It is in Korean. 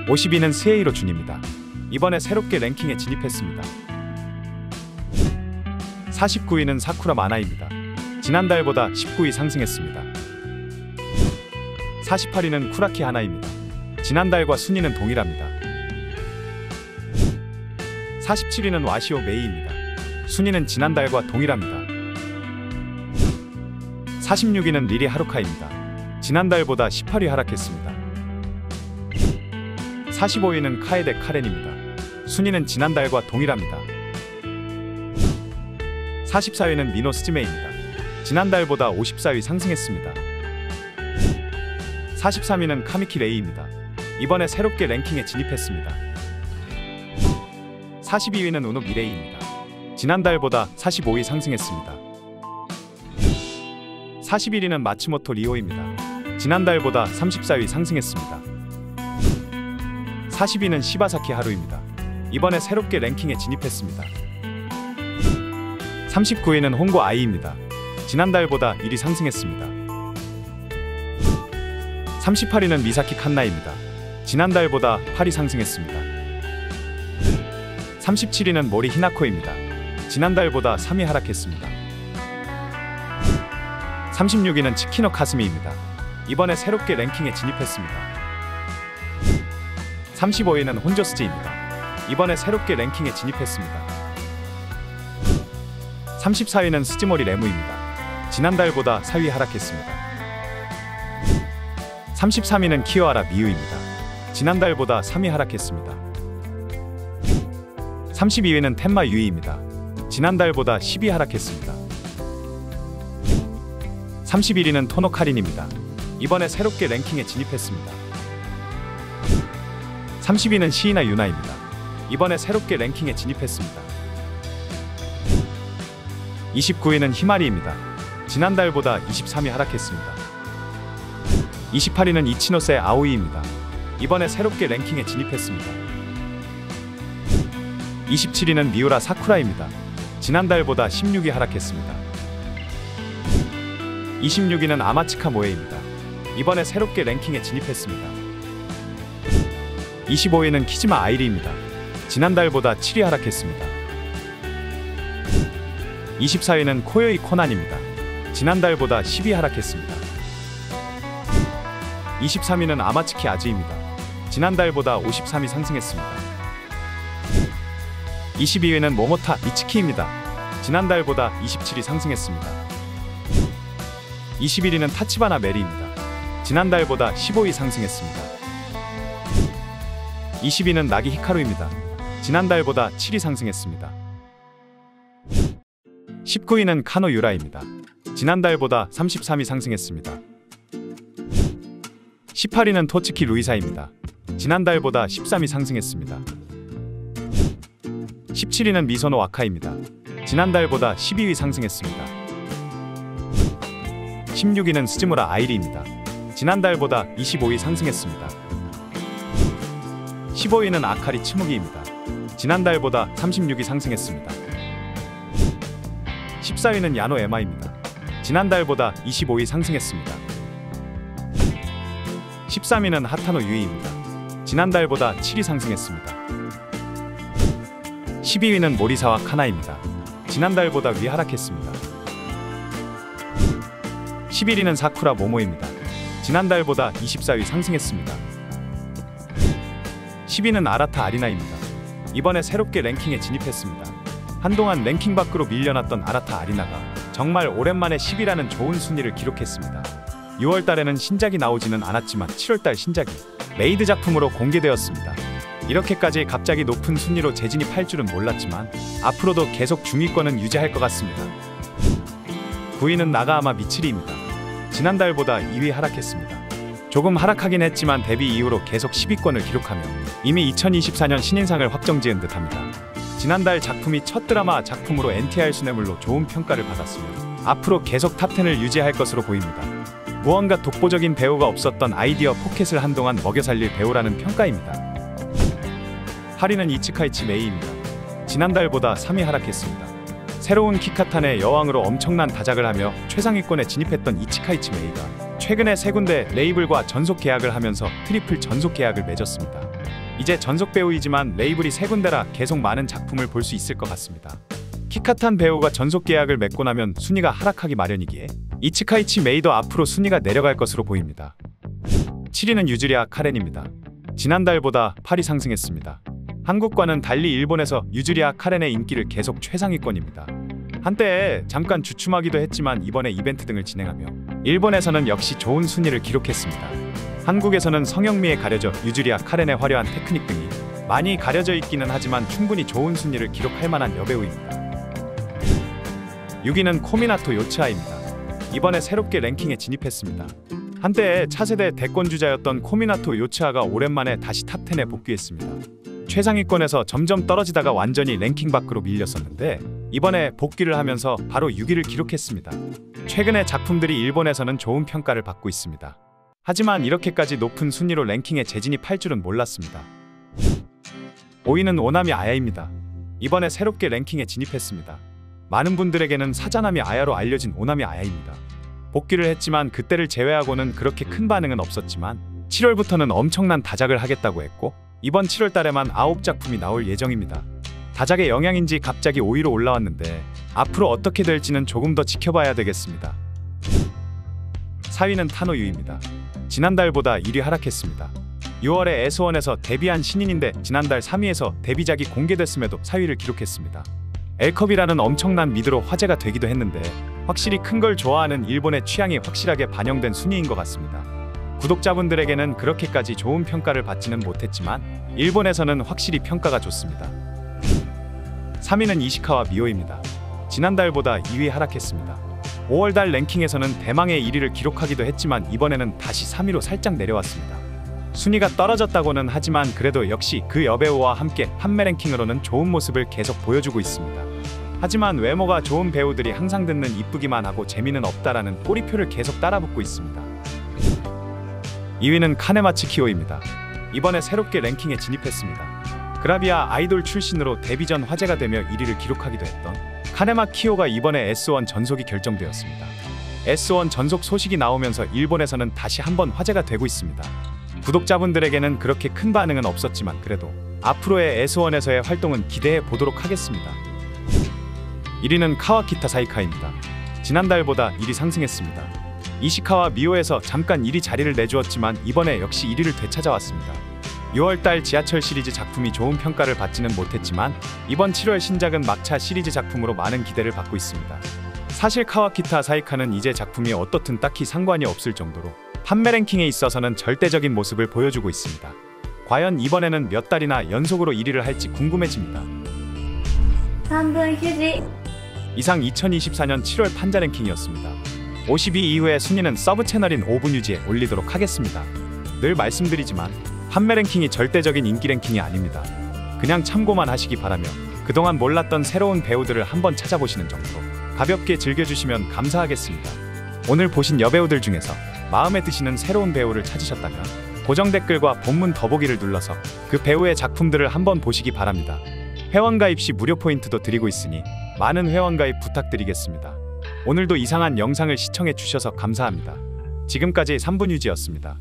(52는) 스에이로 준입니다. 이번에 새롭게 랭킹에 진입했습니다. 49위는 사쿠라 마나입니다. 지난달보다 19위 상승했습니다. 48위는 쿠라키 하나입니다. 지난달과 순위는 동일합니다. 47위는 와시오 메이입니다. 순위는 지난달과 동일합니다. 46위는 리리 하루카입니다. 지난달보다 18위 하락했습니다. 45위는 카에데 카렌입니다. 순위는 지난달과 동일합니다. 44위는 미노 스즈메입니다. 지난달보다 54위 상승했습니다. 43위는 카미키 레이입니다. 이번에 새롭게 랭킹에 진입했습니다. 42위는 우노 미레이입니다. 지난달보다 45위 상승했습니다. 41위는 마츠모토 리오입니다. 지난달보다 34위 상승했습니다. 40위는 시바사키 하루입니다. 이번에 새롭게 랭킹에 진입했습니다. 39위는 홍고 아이입니다. 지난달보다 1위 상승했습니다. 38위는 미사키 칸나입니다. 지난달보다 8위 상승했습니다. 37위는 모리 히나코입니다. 지난달보다 3위 하락했습니다. 36위는 치키노 카스미입니다. 이번에 새롭게 랭킹에 진입했습니다. 35위는 혼조스지입니다. 이번에 새롭게 랭킹에 진입했습니다. 34위는 스즈모리 레무입니다. 지난달보다 4위 하락했습니다. 33위는 키요하라 미유입니다. 지난달보다 3위 하락했습니다. 32위는 텐마 유이입니다. 지난달보다 10위 하락했습니다. 31위는 토노 카린입니다. 이번에 새롭게 랭킹에 진입했습니다. 30위는 시이나 유나입니다. 이번에 새롭게 랭킹에 진입했습니다. 29위는 히마리입니다. 지난달보다 23위 하락했습니다. 28위는 이치노세 아오이입니다. 이번에 새롭게 랭킹에 진입했습니다. 27위는 미우라 사쿠라입니다. 지난달보다 16위 하락했습니다. 26위는 아마치카 모에입니다. 이번에 새롭게 랭킹에 진입했습니다. 25위는 키지마 아이리입니다. 지난달보다 7위 하락했습니다. 24위는 코요이 코난입니다. 지난달보다 10위 하락했습니다. 23위는 아마츠키 아즈입니다. 지난달보다 53위 상승했습니다. 22위는 모모타 미츠키입니다. 지난달보다 27위 상승했습니다. 21위는 타치바나 메리입니다. 지난달보다 15위 상승했습니다. 20위는 나기 히카루입니다. 지난달보다 7위 상승했습니다. 19위는 카노 유라입니다. 지난달보다 33위 상승했습니다. 18위는 토츠키 루이사입니다. 지난달보다 13위 상승했습니다. 17위는 미소노 와카입니다. 지난달보다 12위 상승했습니다. 16위는 스즈무라 아이리입니다. 지난달보다 25위 상승했습니다. 15위는 아카리 츠무기입니다. 지난달보다 36위 상승했습니다. 14위는 야노 에마입니다. 지난달보다 25위 상승했습니다. 13위는 하타노 유이입니다. 지난달보다 7위 상승했습니다. 12위는 모리사와 카나입니다. 지난달보다 위 하락했습니다. 11위는 사쿠라 모모입니다. 지난달보다 24위 상승했습니다. 10위는 아라타 아리나입니다. 이번에 새롭게 랭킹에 진입했습니다. 한동안 랭킹 밖으로 밀려났던 아라타 아리나가 정말 오랜만에 10위라는 좋은 순위를 기록했습니다. 6월달에는 신작이 나오지는 않았지만 7월달 신작이 메이드 작품으로 공개되었습니다. 이렇게까지 갑자기 높은 순위로 재진입할 줄은 몰랐지만 앞으로도 계속 중위권은 유지할 것 같습니다. 9위는 나가하마 미츠리입니다. 지난달보다 2위 하락했습니다. 조금 하락하긴 했지만 데뷔 이후로 계속 10위권을 기록하며 이미 2024년 신인상을 확정지은 듯합니다. 지난달 작품이 첫 드라마 작품으로 NTR 수뇌물로 좋은 평가를 받았으며 앞으로 계속 탑10을 유지할 것으로 보입니다. 무언가 독보적인 배우가 없었던 아이디어 포켓을 한동안 먹여 살릴 배우라는 평가입니다. 8위는 이츠카이치 메이입니다. 지난달보다 3위 하락했습니다. 새로운 키카탄의 여왕으로 엄청난 다작을 하며 최상위권에 진입했던 이치카이치 메이가 최근에 세 군데 레이블과 전속 계약을 하면서 트리플 전속 계약을 맺었습니다. 이제 전속 배우이지만 레이블이 세 군데라 계속 많은 작품을 볼 수 있을 것 같습니다. 키카탄 배우가 전속 계약을 맺고 나면 순위가 하락하기 마련이기에 이치카이치 메이도 앞으로 순위가 내려갈 것으로 보입니다. 7위는 유즈리아 카렌입니다. 지난달보다 8위 상승했습니다. 한국과는 달리 일본에서 유즈리아 카렌의 인기를 계속 최상위권입니다. 한때 잠깐 주춤하기도 했지만 이번에 이벤트 등을 진행하며 일본에서는 역시 좋은 순위를 기록했습니다. 한국에서는 성형미에 가려져 유즈리아 카렌의 화려한 테크닉 등이 많이 가려져 있기는 하지만 충분히 좋은 순위를 기록할 만한 여배우입니다. 6위는 코미나토 요츠하입니다. 이번에 새롭게 랭킹에 진입했습니다. 한때 차세대 대권주자였던 코미나토 요츠하가 오랜만에 다시 탑10에 복귀했습니다. 최상위권에서 점점 떨어지다가 완전히 랭킹 밖으로 밀렸었는데 이번에 복귀를 하면서 바로 6위를 기록했습니다. 최근의 작품들이 일본에서는 좋은 평가를 받고 있습니다. 하지만 이렇게까지 높은 순위로 랭킹에 재진입할 줄은 몰랐습니다. 5위는 오나미 아야입니다. 이번에 새롭게 랭킹에 진입했습니다. 많은 분들에게는 사자나미 아야로 알려진 오나미 아야입니다. 복귀를 했지만 그때를 제외하고는 그렇게 큰 반응은 없었지만 7월부터는 엄청난 다작을 하겠다고 했고 이번 7월 달에만 9작품이 나올 예정입니다. 다작의 영향인지 갑자기 5위로 올라왔는데 앞으로 어떻게 될지는 조금 더 지켜봐야 되겠습니다. 4위는 타노 유입니다. 지난달보다 1위 하락했습니다. 6월에 S1에서 데뷔한 신인인데 지난달 3위에서 데뷔작이 공개됐음에도 4위를 기록했습니다. L컵이라는 엄청난 미드로 화제가 되기도 했는데 확실히 큰 걸 좋아하는 일본의 취향이 확실하게 반영된 순위인 것 같습니다. 구독자분들에게는 그렇게까지 좋은 평가를 받지는 못했지만 일본에서는 확실히 평가가 좋습니다. 3위는 이시카와 미오입니다. 지난달보다 2위 하락했습니다. 5월달 랭킹에서는 대망의 1위를 기록하기도 했지만 이번에는 다시 3위로 살짝 내려왔습니다. 순위가 떨어졌다고는 하지만 그래도 역시 그 여배우와 함께 판매 랭킹으로는 좋은 모습을 계속 보여주고 있습니다. 하지만 외모가 좋은 배우들이 항상 듣는 이쁘기만 하고 재미는 없다라는 꼬리표를 계속 따라붙고 있습니다. 2위는 카네마츠 키오입니다. 이번에 새롭게 랭킹에 진입했습니다. 그라비아 아이돌 출신으로 데뷔 전 화제가 되며 1위를 기록하기도 했던 카네마 키오가 이번에 S1 전속이 결정되었습니다. S1 전속 소식이 나오면서 일본에서는 다시 한번 화제가 되고 있습니다. 구독자분들에게는 그렇게 큰 반응은 없었지만 그래도 앞으로의 S1에서의 활동은 기대해 보도록 하겠습니다. 1위는 카와키타 사이카입니다. 지난달보다 1위 상승했습니다. 이시카와 미오에서 잠깐 1위 자리를 내주었지만 이번에 역시 1위를 되찾아왔습니다. 6월달 지하철 시리즈 작품이 좋은 평가를 받지는 못했지만 이번 7월 신작은 막차 시리즈 작품으로 많은 기대를 받고 있습니다. 사실 카와키타 사이카는 이제 작품이 어떻든 딱히 상관이 없을 정도로 판매 랭킹에 있어서는 절대적인 모습을 보여주고 있습니다. 과연 이번에는 몇 달이나 연속으로 1위를 할지 궁금해집니다. 3분 휴지. 이상 2024년 7월 판자 랭킹이었습니다. 52 이후의 순위는 서브 채널인 5분 유지에 올리도록 하겠습니다. 늘 말씀드리지만 판매 랭킹이 절대적인 인기 랭킹이 아닙니다. 그냥 참고만 하시기 바라며 그동안 몰랐던 새로운 배우들을 한번 찾아보시는 정도로 가볍게 즐겨주시면 감사하겠습니다. 오늘 보신 여배우들 중에서 마음에 드시는 새로운 배우를 찾으셨다면 고정 댓글과 본문 더보기를 눌러서 그 배우의 작품들을 한번 보시기 바랍니다. 회원가입 시 무료 포인트도 드리고 있으니 많은 회원가입 부탁드리겠습니다. 오늘도 이상한 영상을 시청해 주셔서 감사합니다. 지금까지 3분 유지였습니다.